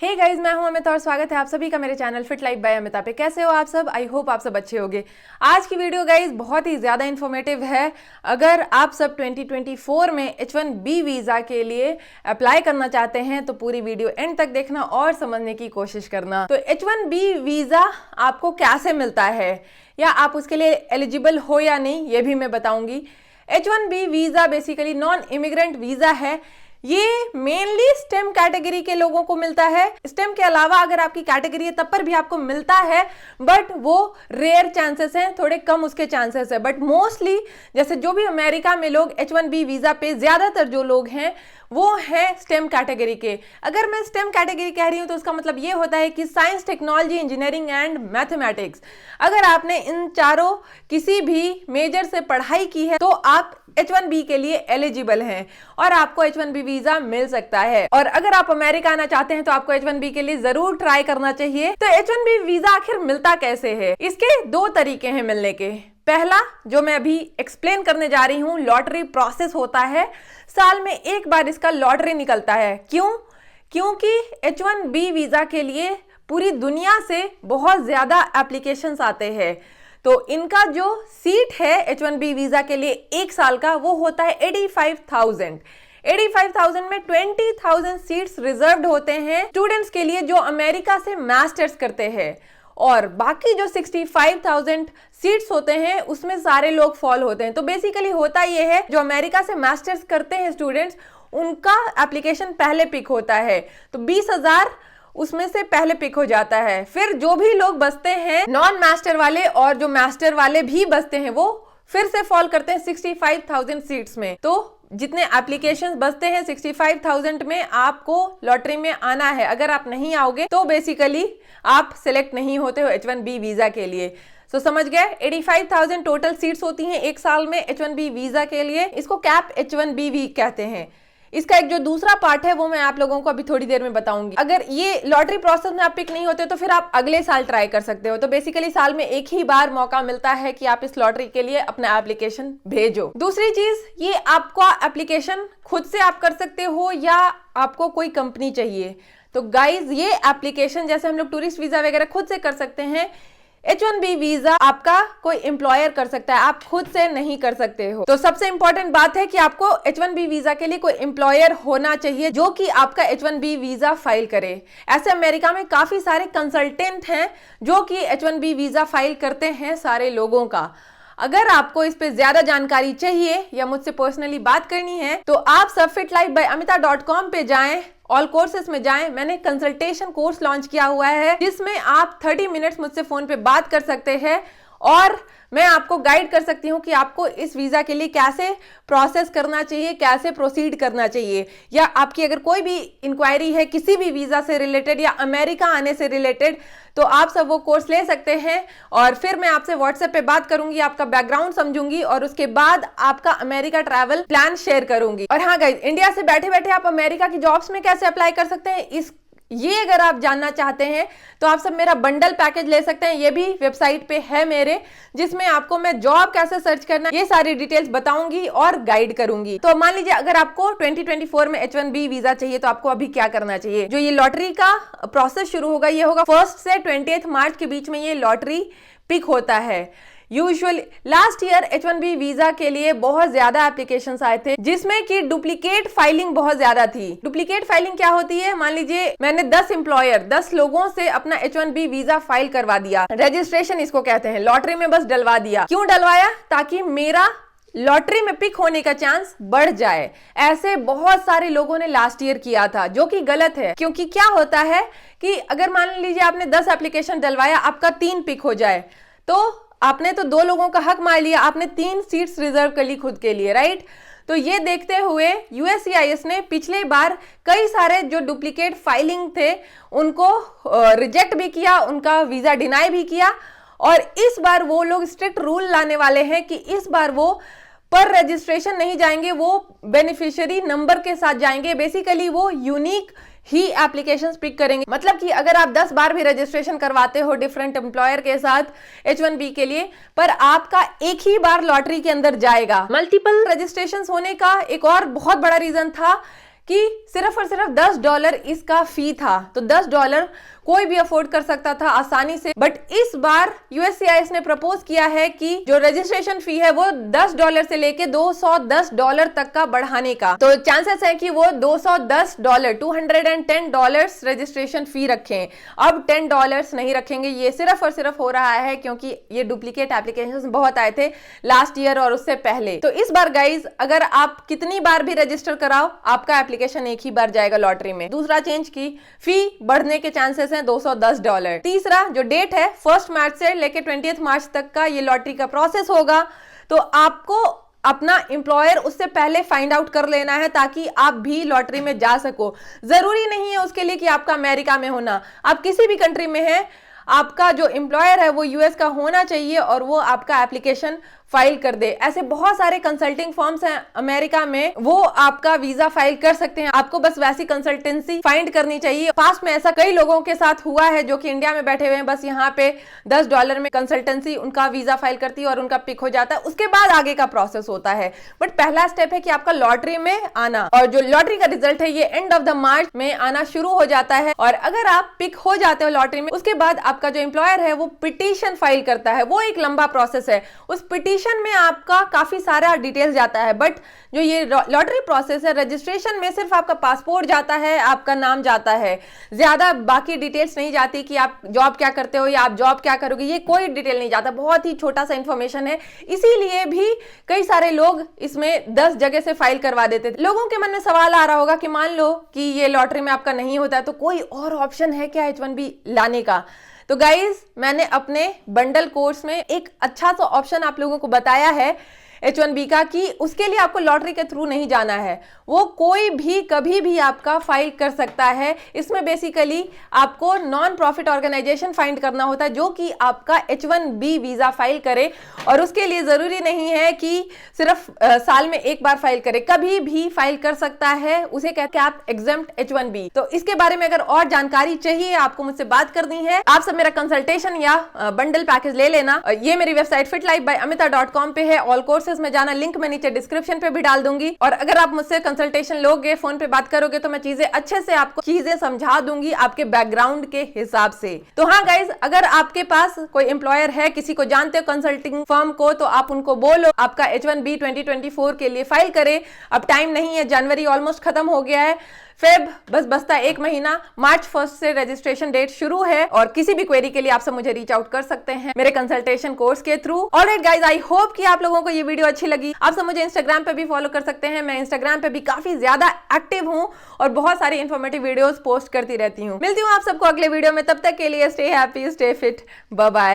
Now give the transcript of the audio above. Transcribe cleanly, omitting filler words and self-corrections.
Hey guys, मैं हूं अमिता और स्वागत है आप सभी का मेरे channel fit life by Amita पे। कैसे हो आप सब? आई होप आप सब अच्छे होंगे। आज की वीडियो गाइस बहुत ही ज़्यादा इन्फॉर्मेटिव है। अगर आप सब 2024 में H1B वीज़ा के लिए अप्लाई करना चाहते हैं तो पूरी वीडियो एंड तक देखना और समझने की कोशिश करना। तो H1B वीज़ा आपको कैसे मिलता है या आप उसके लिए एलिजिबल हो या नहीं, ये भी मैं बताऊंगी। H1B visa basically non immigrant visa है। ये मेनली स्टेम कैटेगरी के लोगों को मिलता है। स्टेम के अलावा अगर आपकी कैटेगरी है तब पर भी आपको मिलता है, बट वो रेयर चांसेस हैं, थोड़े कम उसके चांसेस है। बट मोस्टली जैसे जो भी अमेरिका में लोग H1B वीजा पे ज्यादातर जो लोग हैं वो है स्टेम कैटेगरी के। अगर मैं स्टेम कैटेगरी कह रही हूं तो उसका मतलब ये होता है कि science, technology, engineering and mathematics. अगर आपने इन चारों किसी भी मेजर से पढ़ाई की है तो आप H1B के लिए एलिजिबल हैं और आपको H1B वीजा मिल सकता है। और अगर आप अमेरिका आना चाहते हैं तो आपको H1B के लिए जरूर ट्राई करना चाहिए। तो H1B वीजा आखिर मिलता कैसे है? इसके दो तरीके हैं मिलने के। पहला जो मैं अभी एक्सप्लेन करने जा रही हूं, लॉटरी प्रोसेस होता है। साल में एक बार इसका लॉटरी निकलता है। क्यों? क्योंकि H1B वीजा के लिए पूरी दुनिया से बहुत ज्यादा एप्लीकेशंस आते हैं। तो इनका जो सीट है H1B वीजा के लिए एक साल का वो होता है 85,000 में 20,000 सीट्स रिजर्व्ड होते हैं स्टूडेंट्स के लिए जो अमेरिका से मास्टर्स करते हैं, और बाकी जो 65,000 सीट्स होते हैं उसमें सारे लोग फॉल होते हैं। तो बेसिकली होता यह है, जो अमेरिका से मास्टर्स करते हैं स्टूडेंट्स उनका एप्लीकेशन पहले पिक होता है, तो 20,000 उसमें से पहले पिक हो जाता है। फिर जो भी लोग बचते हैं नॉन मास्टर वाले और जो मास्टर वाले भी बचते हैं वो फिर से फॉल करते हैं 65,000 सीट्स में। तो जितने एप्लीकेशंस बचते हैं 65,000 में आपको लॉटरी में आना है। अगर आप नहीं आओगे तो बेसिकली आप सिलेक्ट नहीं होते हो H1B वीजा के लिए। तो समझ गए, 85,000 टोटल सीट्स होती हैं एक साल में H1B वीजा के लिए। इसको कैप H1B वीक कहते हैं। इसका एक जो दूसरा पार्ट है वो मैं आप लोगों को अभी थोड़ी देर में बताऊंगी। अगर ये लॉटरी प्रोसेस में आप पिक नहीं होते तो फिर आप अगले साल ट्राई कर सकते हो। तो बेसिकली साल में एक ही बार मौका मिलता है कि आप इस लॉटरी के लिए अपना एप्लीकेशन भेजो। दूसरी चीज, ये आपका एप्लीकेशन खुद से आप कर सकते हो या आपको कोई कंपनी चाहिए। तो गाइज, ये एप्लीकेशन जैसे हम लोग टूरिस्ट वीजा वगैरह खुद से कर सकते हैं, H1B वीजा आपका कोई एम्प्लॉयर कर सकता है, आप खुद से नहीं कर सकते हो। तो सबसे इंपॉर्टेंट बात है कि आपको H1B वीजा के लिए कोई एम्प्लॉयर होना चाहिए जो कि आपका H1B वीजा फाइल करे। ऐसे अमेरिका में काफी सारे कंसल्टेंट हैं जो कि H1B वीजा फाइल करते हैं सारे लोगों का। अगर आपको इस पे ज्यादा जानकारी चाहिए या मुझसे पर्सनली बात करनी है तो आप सब fitlifebyamita.com पे जाएं, ऑल कोर्सेस में जाएं। मैंने कंसल्टेशन कोर्स लॉन्च किया हुआ है जिसमें आप 30 मिनट्स मुझसे फोन पे बात कर सकते हैं और मैं आपको गाइड कर सकती हूँ कि आपको इस वीजा के लिए कैसे प्रोसेस करना चाहिए, कैसे प्रोसीड करना चाहिए। या आपकी अगर कोई भी इंक्वायरी है किसी भी वीजा से रिलेटेड या अमेरिका आने से रिलेटेड तो आप सब वो कोर्स ले सकते हैं और फिर मैं आपसे व्हाट्सएप पे बात करूंगी, आपका बैकग्राउंड समझूंगी और उसके बाद आपका अमेरिका ट्रैवल प्लान शेयर करूंगी। और हाँ गाइस, इंडिया से बैठे बैठे आप अमेरिका की जॉब्स में कैसे अप्लाई कर सकते हैं ये अगर आप जानना चाहते हैं तो आप सब मेरा बंडल पैकेज ले सकते हैं। ये भी वेबसाइट पे है मेरे, जिसमें आपको मैं जॉब कैसे सर्च करना ये सारी डिटेल्स बताऊंगी और गाइड करूंगी। तो मान लीजिए अगर आपको 2024 में H1B वीजा चाहिए तो आपको अभी क्या करना चाहिए। जो ये लॉटरी का प्रोसेस शुरू होगा ये होगा 1 से 20 मार्च के बीच में ये लॉटरी पिक होता है। Usually last year H1B visa के लिए बहुत ज्यादा एप्लीकेशंस आए थे जिसमें कि डुप्लीकेट फाइलिंग बहुत ज्यादा थी। डुप्लीकेट फाइलिंग क्या होती है? मान लीजिए मैंने 10 लोगों से अपना H1B वीजा फाइल करवा दिया, रजिस्ट्रेशन इसको कहते हैं, लॉटरी में बस डलवा दिया। क्यों डलवाया? ताकि मेरा लॉटरी में पिक होने का चांस बढ़ जाए। ऐसे बहुत सारे लोगों ने लास्ट ईयर किया था जो कि गलत है। क्योंकि क्या होता है कि अगर मान लीजिए आपने 10 एप्लीकेशन डलवाया, आपका 3 पिक हो जाए तो आपने तो 2 लोगों का हक मार लिया, आपने 3 सीट्स रिजर्व कर ली खुद के लिए, राइट। तो ये देखते हुए USCIS ने पिछले बार कई सारे जो डुप्लीकेट फाइलिंग थे उनको रिजेक्ट भी किया, उनका वीजा डिनाई भी किया। और इस बार वो लोग स्ट्रिक्ट रूल लाने वाले हैं कि इस बार वो पर रजिस्ट्रेशन नहीं जाएंगे, वो बेनिफिशियरी नंबर के साथ जाएंगे। बेसिकली वो यूनिक ही एप्लीकेशंस पिक करेंगे। मतलब कि अगर आप 10 बार भी रजिस्ट्रेशन करवाते हो डिफरेंट एम्प्लॉयर के साथ H1B के लिए, पर आपका एक ही बार लॉटरी के अंदर जाएगा। मल्टीपल रजिस्ट्रेशंस होने का एक और बहुत बड़ा रीजन था कि सिर्फ और सिर्फ $10 इसका फी था। तो $10 कोई भी अफोर्ड कर सकता था आसानी से, बट इस बार USCIS ने प्रपोज किया है कि जो रजिस्ट्रेशन फी है वो $10 से लेके $210 तक का बढ़ाने का। तो चांसेस है कि वो $210 $210 रजिस्ट्रेशन फी रखें, अब $10 नहीं रखेंगे। ये सिर्फ और सिर्फ हो रहा है क्योंकि ये डुप्लीकेट एप्लीकेशंस बहुत आए थे लास्ट ईयर और उससे पहले। तो इस बार गाइज अगर आप कितनी बार भी रजिस्टर कराओ, आपका एप्लीकेशन एक ही बार जाएगा लॉटरी में। दूसरा चेंज की फी बढ़ने के चांसेस हैं $210। तीसरा जो डेट है 1 मार्च से लेके 20 मार्च तक का ये लॉटरी का प्रोसेस होगा, तो आपको अपना एम्प्लॉयर उससे पहले फाइंड आउट कर लेना है ताकि आप भी लॉटरी में जा सको। जरूरी नहीं है उसके लिए कि आपका अमेरिका में होना, आप किसी भी कंट्री में है, आपका जो एम्प्लॉयर है वो यूएस का होना चाहिए और वो आपका एप्लीकेशन फाइल कर दे। ऐसे बहुत सारे कंसल्टिंग फर्म्स हैं अमेरिका में, वो आपका वीजा फाइल कर सकते हैं। आपको बस वैसी कंसल्टेंसी फाइंड करनी चाहिए। पास्ट में ऐसा कई लोगों के साथ हुआ है जो कि इंडिया में बैठे हुए हैं, बस यहाँ पे $10 में कंसल्टेंसी उनका वीजा फाइल करती है और उनका पिक हो जाता है। उसके बाद आगे का प्रोसेस होता है, बट पहला स्टेप है कि आपका लॉटरी में आना, और जो लॉटरी का रिजल्ट है ये एंड ऑफ द मार्च में आना शुरू हो जाता है। और अगर आप पिक हो जाते हो लॉटरी में, उसके बाद आपका जो एम्प्लॉयर है वो पिटीशन फाइल करता है। वो एक लंबा प्रोसेस है, उस पिटीशन में आपका काफी सारा डिटेल्स जाता है, बट जो ये लॉटरी प्रोसेस है रजिस्ट्रेशन में सिर्फ आपका पासपोर्ट जाता है, आपका नाम जाता है, ज्यादा बाकी डिटेल्स नहीं जाती कि आप जॉब क्या करते हो या आप जॉब क्या करोगे, ये कोई डिटेल नहीं जाता। बहुत ही छोटा सा इंफॉर्मेशन है, इसीलिए भी कई सारे लोग इसमें 10 जगह से फाइल करवा देते थे। लोगों के मन में सवाल आ रहा होगा कि मान लो कि ये लॉटरी में आपका नहीं होता है तो कोई और ऑप्शन है क्या H1B लाने का। तो गाइज मैंने अपने बंडल कोर्स में एक अच्छा सा ऑप्शन आप लोगों को बताया है H1B का, कि उसके लिए आपको लॉटरी के थ्रू नहीं जाना है, वो कोई भी कभी भी आपका फाइल कर सकता है। इसमें बेसिकली आपको नॉन प्रॉफिट ऑर्गेनाइजेशन फाइंड करना होता है जो कि आपका H1B वीजा फाइल करे, और उसके लिए जरूरी नहीं है कि सिर्फ साल में एक बार फाइल करे, कभी भी फाइल कर सकता है, उसे कहते हैं आप एग्जम्प्ट H1B। तो इसके बारे में अगर और जानकारी चाहिए, आपको मुझसे बात करनी है, आप सब मेरा कंसल्टेशन या बंडल पैकेज ले लेना। ये मेरी वेबसाइट fitlife.amita.com पे है, ऑल कोर्सेज में जाना, लिंक मैं नीचे डिस्क्रिप्शन पे भी डाल दूंगी। और अगर आप मुझसे कंसल्टेशन लोगे, फोन पे बात करोगे, तो मैं चीजें अच्छे से आपको चीजें समझा दूंगी आपके बैकग्राउंड के हिसाब से। तो हाँ गाइज, अगर आपके पास कोई एम्प्लॉयर है, किसी को जानते हो कंसल्टिंग फर्म को, तो आप उनको बोलो आपका H1B 2024 के लिए फाइल करे। अब टाइम नहीं है, जनवरी ऑलमोस्ट खत्म हो गया है, फेब बस बसता 1 महीना, मार्च 1 से रजिस्ट्रेशन डेट शुरू है। और किसी भी क्वेरी के लिए आप सब मुझे रीच आउट कर सकते हैं मेरे कंसल्टेशन कोर्स के through. Alright guys, I hope कि आप लोगों को ये वीडियो अच्छी लगी। आप सब मुझे इंस्टाग्राम पे भी फॉलो कर सकते हैं, मैं इंस्टाग्राम पे भी काफी ज्यादा एक्टिव हूँ और बहुत सारी इंफॉर्मेटिव वीडियोस पोस्ट करती रहती हूँ। मिलती हूँ आप सबको अगले वीडियो में, तब तक के लिए stay happy, stay fit, bye bye.